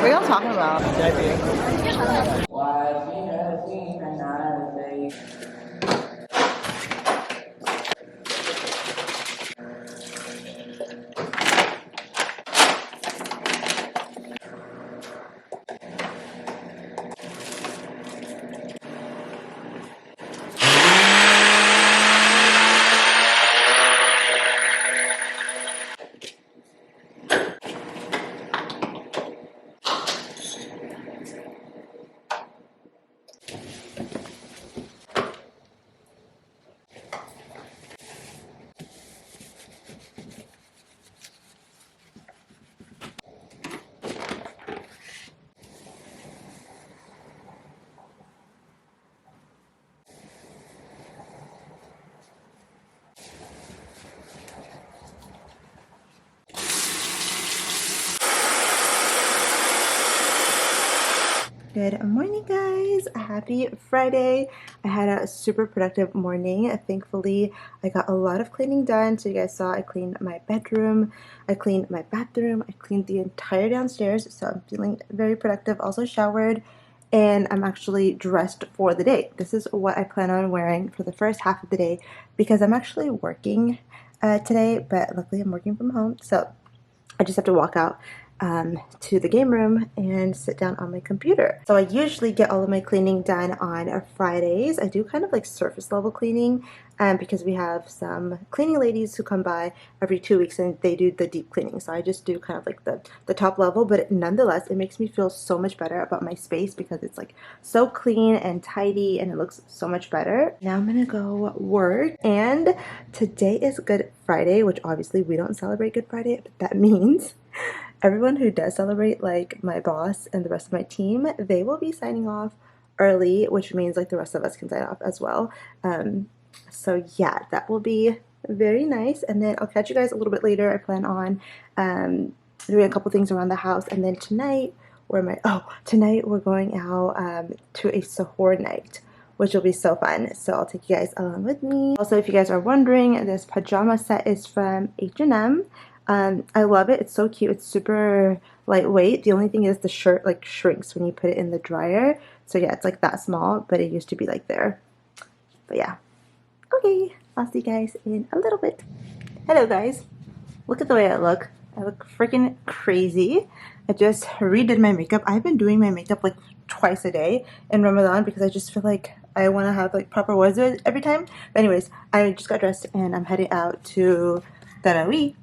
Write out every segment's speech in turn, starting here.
What are y'all talking about? Good morning, guys. Happy Friday. I had a super productive morning. Thankfully, I got a lot of cleaning done. So you guys saw I cleaned my bedroom, I cleaned my bathroom, I cleaned the entire downstairs. So I'm feeling very productive. Also showered, and I'm actually dressed for the day. This is what I plan on wearing for the first half of the day because I'm actually working today, but luckily I'm working from home. So I just have to walk out to the game room and sit down on my computer. So I usually get all of my cleaning done on Fridays. I do kind of like surface level cleaning because we have some cleaning ladies who come by every 2 weeks and they do the deep cleaning. So I just do kind of like the top level, but nonetheless, it makes me feel so much better about my space because it's like so clean and tidy and it looks so much better. Now I'm gonna go work, and today is Good Friday, which obviously we don't celebrate Good Friday, but that means everyone who does celebrate, like my boss and the rest of my team, they will be signing off early, which means like the rest of us can sign off as well. So yeah, that will be very nice. And then I'll catch you guys a little bit later. I plan on doing a couple things around the house. And then tonight, tonight we're going out to a Suhoor night, which will be so fun. So I'll take you guys along with me. Also, if you guys are wondering, this pajama set is from H&M. I love it. It's so cute. It's super lightweight. The only thing is the shirt like shrinks when you put it in the dryer. So yeah, it's like that small, but it used to be like there. But yeah. Okay, I'll see you guys in a little bit. Hello guys. Look at the way I look. I look freaking crazy. I just redid my makeup. I've been doing my makeup like twice a day in Ramadan because I just feel like I want to have like proper wudu every time. But anyways, I just got dressed and I'm heading out to Tarawee.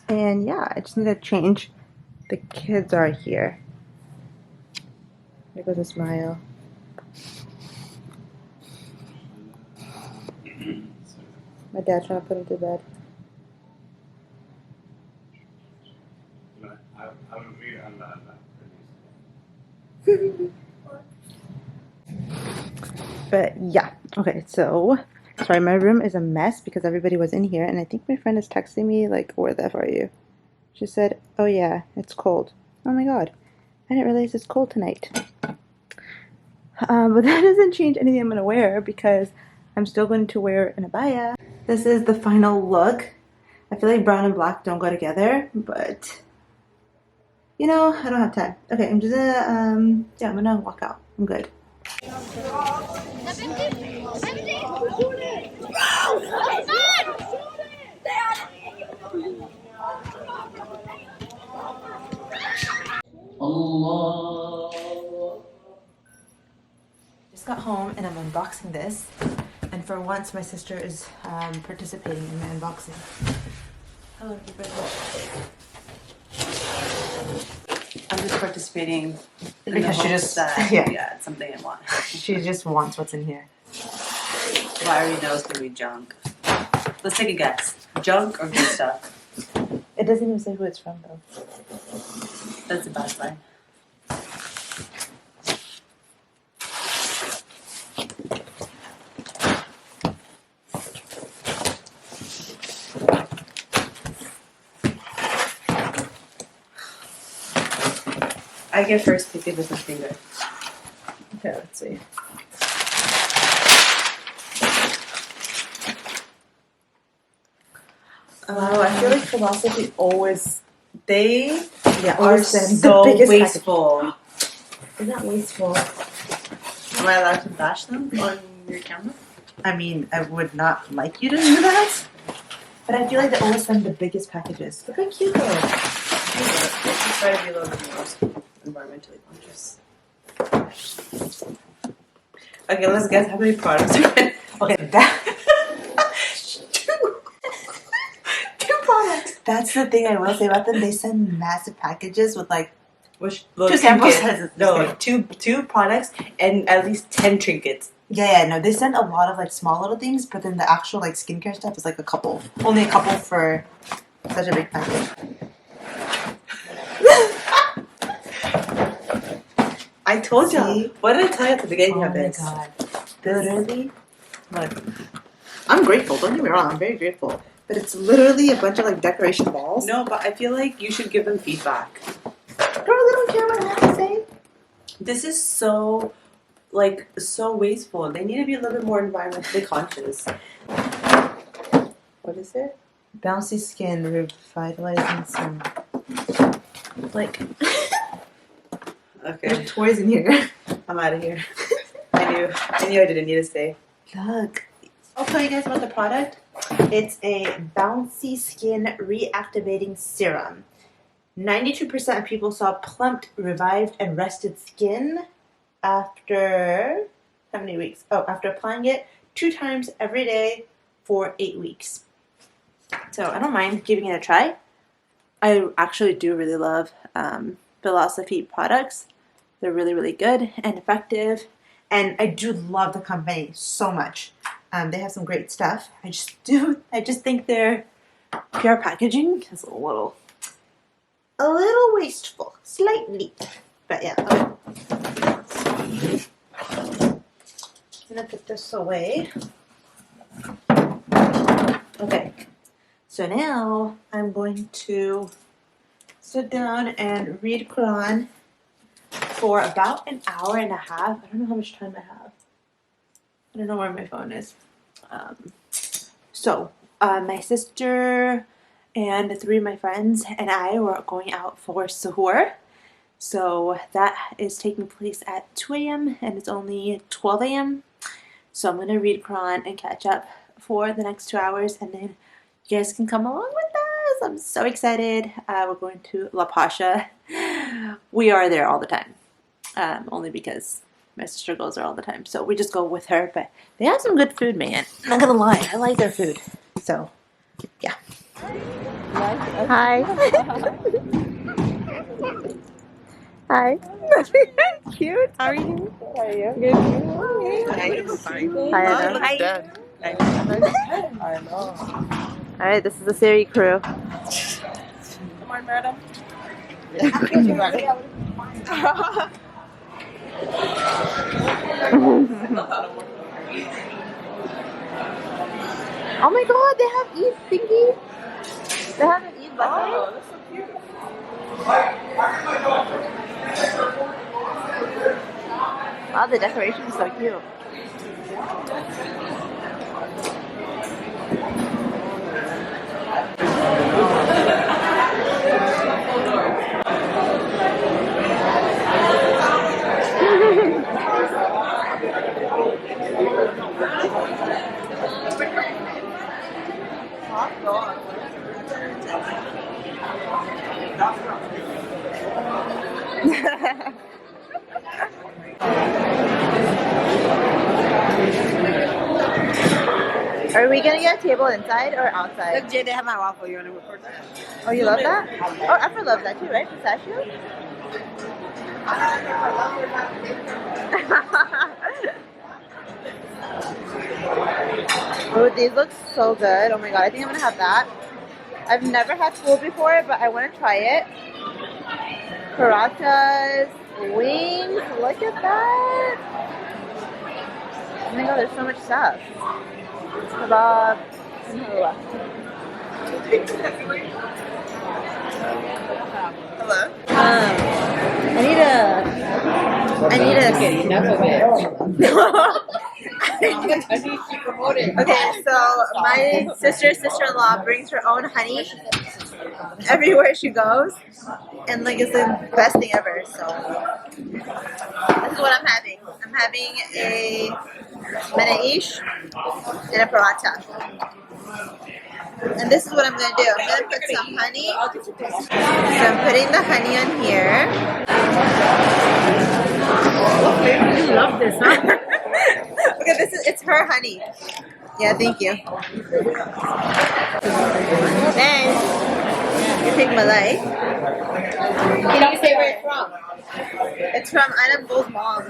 And yeah, I just need to change. The kids are here. There goes a smile. My dad's trying to put him to bed. But yeah, okay, so sorry, my room is a mess because everybody was in here, and I think my friend is texting me like, where the F are you? She said, oh yeah, it's cold. Oh my god, I didn't realize it's cold tonight. But that doesn't change anything I'm gonna wear because I'm still going to wear an abaya. This is the final look. I feel like brown and black don't go together, but you know, I don't have time. Okay, I'm just gonna, yeah, I'm gonna walk out. I'm good. Just got home and I'm unboxing this, and for once my sister is participating in my unboxing. Hello everybody. I'm just participating in Because she just yeah, it's something I want. She just wants what's in here. Well, I already know it's gonna be junk. Let's take a guess. Junk or good stuff? It doesn't even say who it's from though. That's a bad sign. I get first pick if it's something good. Okay, let's see. I feel like philosophy always, they Yeah, are always send the so biggest wasteful. They're not wasteful. Am I allowed to bash them on your camera? I mean, I would not like you to do that, but I feel like they always send the biggest packages. Look how cute they are. Let's try to be a little bit more environmentally conscious. Okay, let's guess how many products are in. Okay, two products. That's the thing I will say about them. They send massive packages with like Which two sample sizes. No, like two products and at least 10 trinkets. Yeah, no, they send a lot of like small little things, but then the actual like skincare stuff is like a couple. Only a couple for such a big package. I told you. What did I tell you at the beginning of this? Oh my god. Literally? Look. I'm grateful, don't get me wrong, I'm very grateful. But it's literally a bunch of like decoration balls. No, but I feel like you should give them feedback. Girl, they don't care what I have to say. This is so wasteful. They need to be a little bit more environmentally conscious. What is it? Bouncy skin, revitalizing skin. Like, Okay, there's toys in here. I'm out of here. I knew I didn't need to stay. Look. I'll tell you guys about the product. It's a bouncy skin reactivating serum. 92% of people saw plumped, revived, and rested skin after how many weeks? Oh, after applying it 2 times every day for 8 weeks. So I don't mind giving it a try. I actually do really love Philosophy products. They're really, really good and effective. And I do love the company so much. They have some great stuff. I just think their PR packaging is a little wasteful, slightly. But yeah. I'm gonna put this away. Okay. So now I'm going to sit down and read Quran for about an hour and a half. I don't know how much time I have. I don't know where my phone is. My sister and 3 of my friends and I were going out for Suhoor. So that is taking place at 2 a.m. and it's only 12 a.m. So I'm going to read Quran and catch up for the next 2 hours, and then you guys can come along with us. I'm so excited. We're going to La Pasha. We are there all the time, only because my sister goes there all the time. So we just go with her, but they have some good food, man. I'm not gonna lie, I like their food. So, yeah. Hi. Hi. Cute. How are you? How are you? Good. Hi, Anna. Hi. I know. All right, this is the Siri crew. Come on, madam. Oh my god, they have Eid thingy. They have an Eid bucket. Oh, that's so cute. Wow, the decoration is so cute. Are we gonna get a table inside or outside? Look, Jay, they have my waffle. You want to record that? Oh, you love that? Oh, Efra loves that too, right? Pistachio? Oh, these look so good. Oh my god, I think I'm gonna have that. I've never had food before, but I want to try it. Parathas, wings, look at that. Oh my god, there's so much stuff. Kebab, and halwa. Hello? I need a get enough of it. Okay, so my sister-in-law brings her own honey. everywhere she goes, and like it's the best thing ever. So this is what I'm having. I'm having a menaish and a paratha. And this is what I'm gonna do. I'm gonna put some honey. So I'm putting the honey on here. You love this, huh? Okay, it's her honey. Yeah, thank you. Then you take malai. Can you say where it's from? It's from Anam Gol's mom.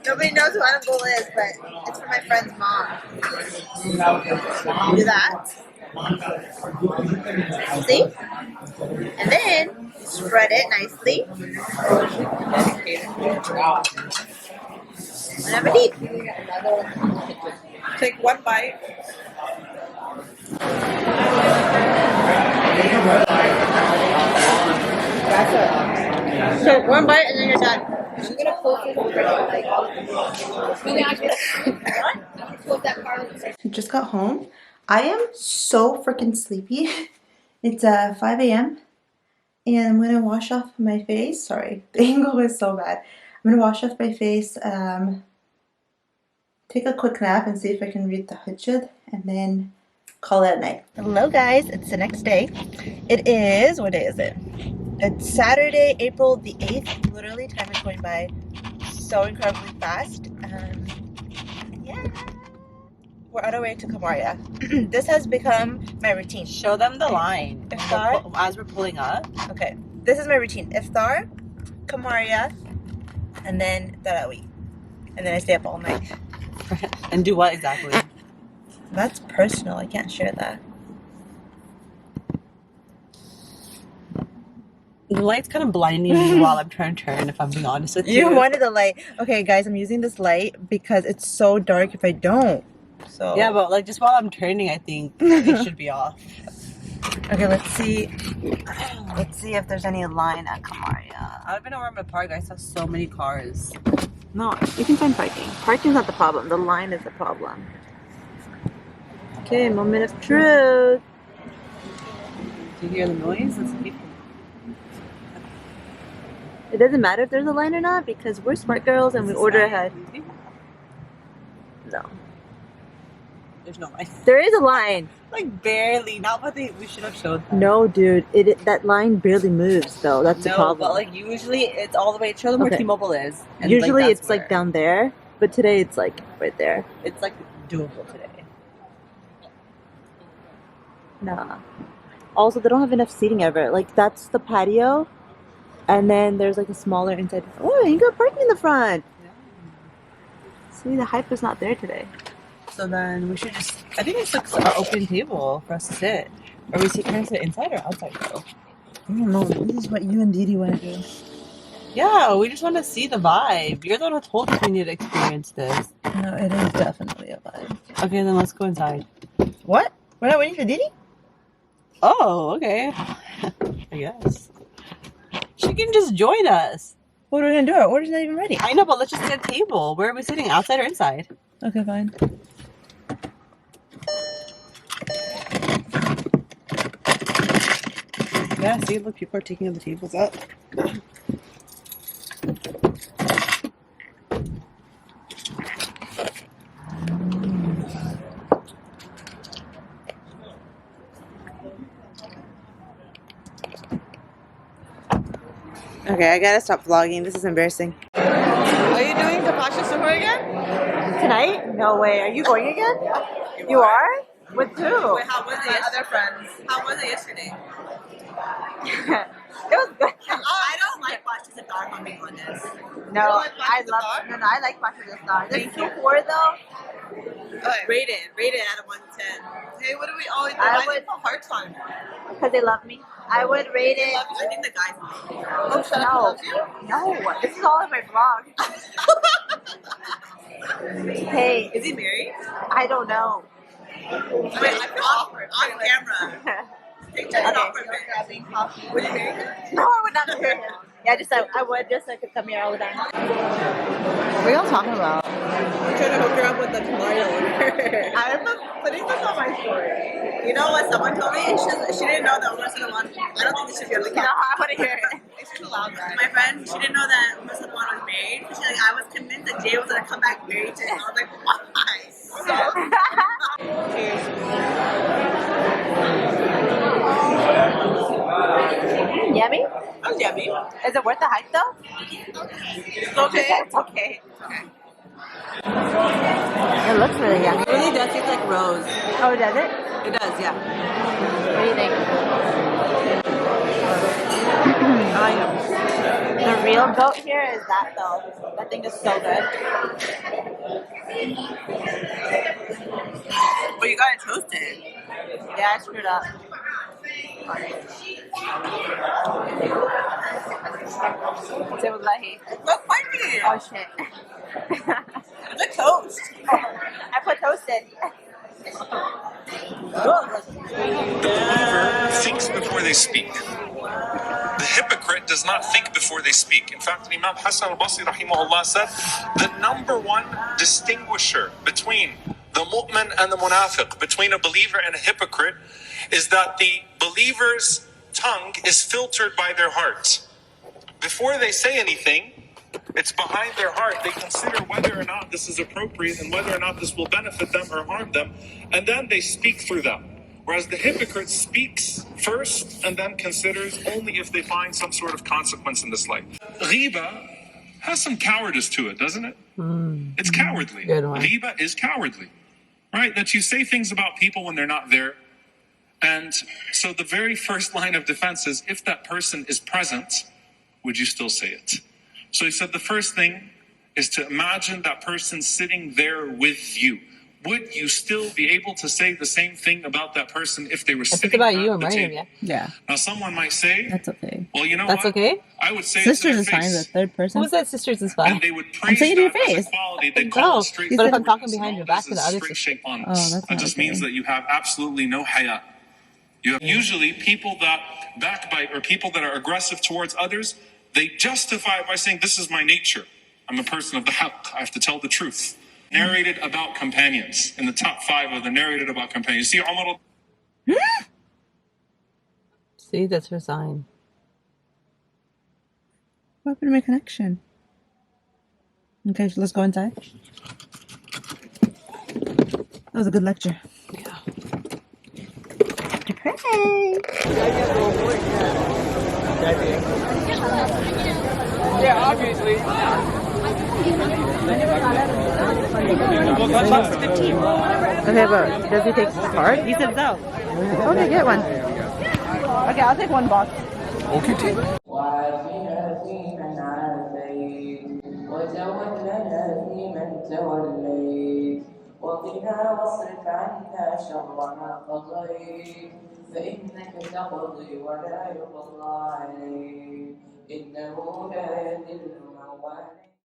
Nobody knows who Anam Gol is, but it's from my friend's mom. Do that. See? And then spread it nicely. And have a deep. Take one bite. So one bite and then you're done. I'm gonna pull through the I just got home. I am so freaking sleepy. It's 5 a.m. and I'm gonna wash off my face. Sorry, the angle is so bad. I'm gonna wash off my face, take a quick nap and see if I can read the hujjat and then call it at night. Hello guys, it's the next day. It is, what day is it? It's Saturday, April the 8th. Literally, time is going by so incredibly fast. Yeah. We're on our way to Qamaria. This has become my routine. Show them the line. Iftar. As we're pulling up. Okay. This is my routine. Iftar, Qamaria, and then Tarawee. And then I stay up all night. And do what exactly? That's personal. I can't share that. The light's kind of blinding me while I'm trying to turn, if I'm being honest with you. You wanted the light. Okay, guys, I'm using this light because it's so dark if I don't. So Yeah, but like just while I'm turning, I think it should be off. okay, let's see. Let's see if there's any line at Qamaria. I've been around my park. I saw so many cars. No, you can find parking. Parking's not the problem. The line is the problem. Okay, moment of truth. Do you hear the noise? That's the people. It doesn't matter if there's a line or not because we're smart girls and we order ahead. No. There's no line. There is a line. Like barely. Not what we should have showed them. No, dude. That line barely moves though. That's the problem. But like usually it's all the way. Show them where Okay. T-Mobile is. And Usually like, it's like down there, but today it's like right there. It's like doable today. Nah. Also, they don't have enough seating ever. Like that's the patio, and then there's like a smaller inside. Oh, you got parking in the front. Yeah. See, the hype is not there today. So then we should just. I think it's like an open table for us to sit. Are we trying to sit inside or outside though? I don't know. This is what you and Didi want to do. Yeah, we just want to see the vibe. You're the one who told us we need to experience this. No, it is definitely a vibe. Okay, then let's go inside. What? We're not waiting for Didi? Oh, okay. I guess. She can just join us. What are we gonna do? Our order's not even ready. I know, but let's just get a table. Where are we sitting? Outside or inside? Okay, fine. Yeah, see, look, people are taking the tables up. Okay, I gotta stop vlogging. This is embarrassing. Are you doing Tapasha Suhoor again? Tonight? No way. Are you going again? You are? With who? Wait, how was it? Other friends. How was it yesterday? It was good. I don't like Pasha's Iftar, if I'm being honest. No, like I Pasha's love. Iftar? No, I like Pasha's Iftar. This Suhoor though. Okay. Rate it out of 1 to 10. Hey, what do we always do? I I would- did put hearts on. Because they love me. I would rate They it. love you. I think the guys love you. Oh, shut No. up. He loves you? No, this is all in my vlog. Hey, Is he married? I don't know. Wait, I feel awkward. On camera. Take that Okay. awkward. Grabbing coffee. Would you marry him? No, I would not marry him. Yeah, just I would just I could come here all the time. are y'all talking about? I'm trying to hook her up with the Qamaria owner. I'm putting this on my story. You know what someone told me? She didn't know that Omar Suleiman. I don't think this should be on the camera. I want to hear it. It's too loud, right? My friend, she didn't know that Omar Suleiman was married. She's like, I was convinced that Jay was going to come back married to him. I was like, why? Cheers. Yummy? That was yummy. Is it worth the hype though? It's okay. It's okay. It looks really yummy. It really does taste like rose. Oh, does it? It does, yeah. What do you think? I like it. The real goat here is that though. That thing is so good. But you gotta toast it. Yeah, I screwed up. Wallahi. It's so spicy. Oh shit. The toast. I put toasted. Thinks before they speak. The hypocrite does not think before they speak. In fact, Imam Hassan al-Basri rahimahullah said, the number one distinguisher between the mu'min and the munafiq, between a believer and a hypocrite, is that the believer's tongue is filtered by their heart. Before they say anything, it's behind their heart. They consider whether or not this is appropriate and whether or not this will benefit them or harm them, and then they speak through them. Whereas the hypocrite speaks first and then considers only if they find some sort of consequence in this life. Ghiba has some cowardice to it, doesn't it? It's cowardly. Ghiba is cowardly, right? That you say things about people when they're not there. And so the very first line of defense is, if that person is present, would you still say it? So he said the first thing is to imagine that person sitting there with you. Would you still be able to say the same thing about that person if they were sitting about at you or the Mariam, table? yeah? Now, someone might say, That's okay. well, you know That's what? okay? I would say Sisters it is to their fine, the face. third person. Who said sisters is And fine? they would praise saying it to your that as a face. quality. They No, call it straight but if I'm forwardness. talking behind And your all back this to the is other straight sister. shaytanis. Oh, that's That not just okay. means that you have absolutely no haya. You have usually people that backbite or people that are aggressive towards others, they justify it by saying, this is my nature. I'm a person of the haqq. I have to tell the truth. Narrated about companions. In the top 5 of the narrated about companions. See, Omar. See, that's her sign. What happened to my connection? Okay, so let's go inside. That was a good lecture. Yeah. Hey. Yeah, obviously. Okay, but does he take the card? He said so. Okay, get one. Okay, I'll take one box. وعافنا فيمن عافيت وتولنا فيمن توليت وقنا واصرف عنا شر ما قضيت فإنك تقضي ولا يقضى عليك إنه لا يذل من واليت